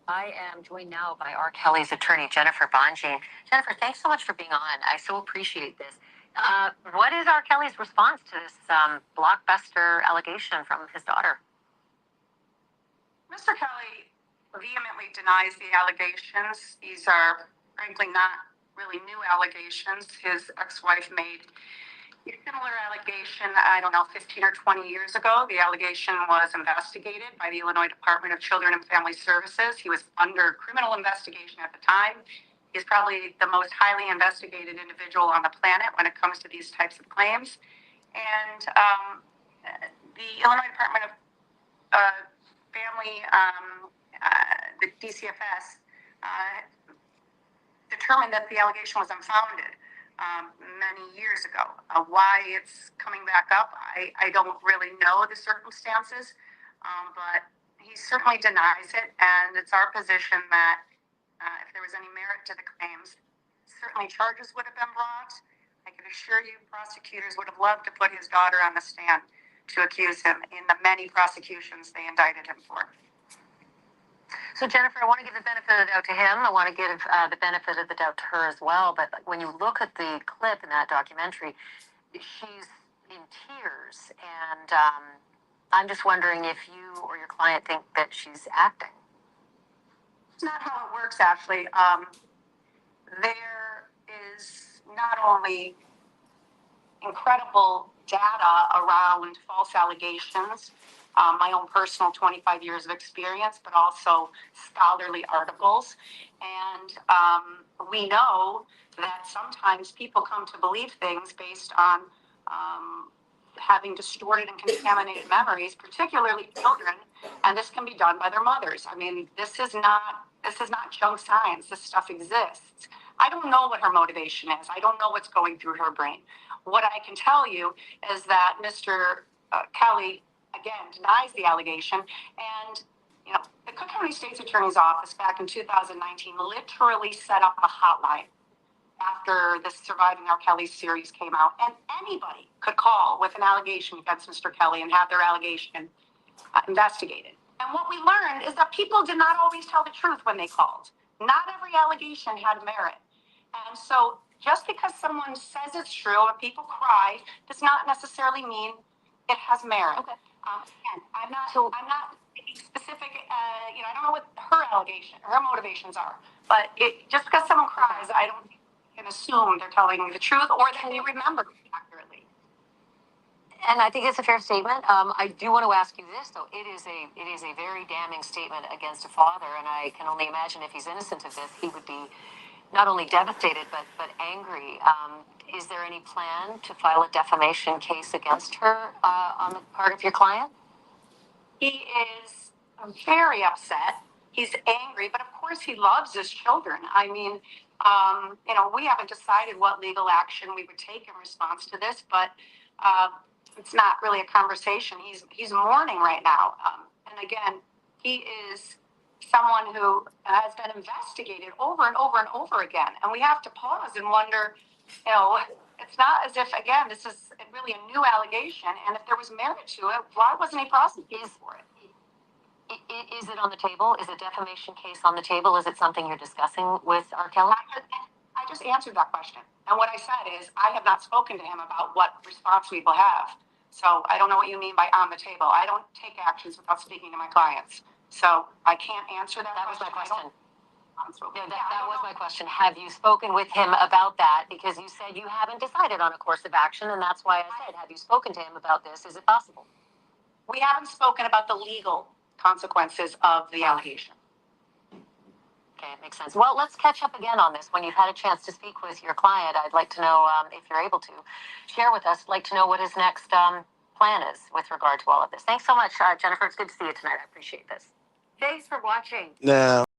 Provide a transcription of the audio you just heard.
I am joined now by R. Kelly's attorney, Jennifer Bonjean. Jennifer, thanks so much for being on. I so appreciate this. What is R. Kelly's response to this blockbuster allegation from his daughter? Mr. Kelly vehemently denies the allegations. These are, frankly, not really new allegations. His ex-wife made a similar allegation, 15 or 20 years ago. The allegation was investigated by the Illinois Department of Children and Family Services. He was under criminal investigation at the time. He's probably the most highly investigated individual on the planet when it comes to these types of claims. And the Illinois Department of Family, the DCFS, determined that the allegation was unfounded many years ago. Why it's coming back up, I don't really know the circumstances, but he certainly denies it, and it's our position that if there was any merit to the claims, certainly charges would have been brought. I can assure you prosecutors would have loved to put his daughter on the stand to accuse him in the many prosecutions they indicted him for. So, Jennifer, I want to give the benefit of the doubt to him. I want to give the benefit of the doubt to her as well. But when you look at the clip in that documentary, she's in tears. And I'm just wondering if you or your client think that she's acting. It's not how it works, Ashley. There is not only incredible data around false allegations, my own personal 25 years of experience, but also scholarly articles. And we know that sometimes people come to believe things based on having distorted and contaminated memories, particularly children, and this can be done by their mothers. I mean, this is not junk science. This stuff exists. I don't know what her motivation is. I don't know what's going through her brain. What I can tell you is that Mr. Kelly, again, denies the allegation. And, the Cook County State's Attorney's Office back in 2019 literally set up a hotline after the Surviving R. Kelly series came out. And anybody could call with an allegation against Mr. Kelly and have their allegation investigated. And what we learned is that people did not always tell the truth when they called. Not every allegation had merit. And so just because someone says it's true and people cry does not necessarily mean it has merit. Okay. Again, I'm not specific. I don't know what her motivations are. But just because someone cries, I don't can assume they're telling the truth or that they remember accurately. And I think it's a fair statement. I do want to ask you this, though. It is a very damning statement against a father, and I can only imagine if he's innocent of this, he would be not only devastated but angry. Is there any plan to file a defamation case against her on the part of your client? He is very upset. He's angry, but of course he loves his children. I mean, we haven't decided what legal action we would take in response to this, but it's not really a conversation. He's mourning right now. And again, he is someone who has been investigated over and over and over again. And we have to pause and wonder, it's not as if, again, this is really a new allegation. And if there was merit to it, why wasn't he prosecuted for it? Is it on the table? Is a defamation case on the table? Is it something you're discussing with R. Kelly? I just answered that question. And what I said is I have not spoken to him about what response we will have. So I don't know what you mean by on the table. I don't take actions without speaking to my clients. So I can't answer that. That was my question. That was my question. Have you spoken with him about that? Because you said you haven't decided on a course of action, and that's why I said, have you spoken to him about this? Is it possible? We haven't spoken about the legal consequences of the allegation. Okay, it makes sense. Well, let's catch up again on this. When you've had a chance to speak with your client, I'd like to know, if you're able to, share with us, like to know what his next plan is with regard to all of this. Thanks so much, Jennifer. It's good to see you tonight. I appreciate this. Thanks for watching. Now,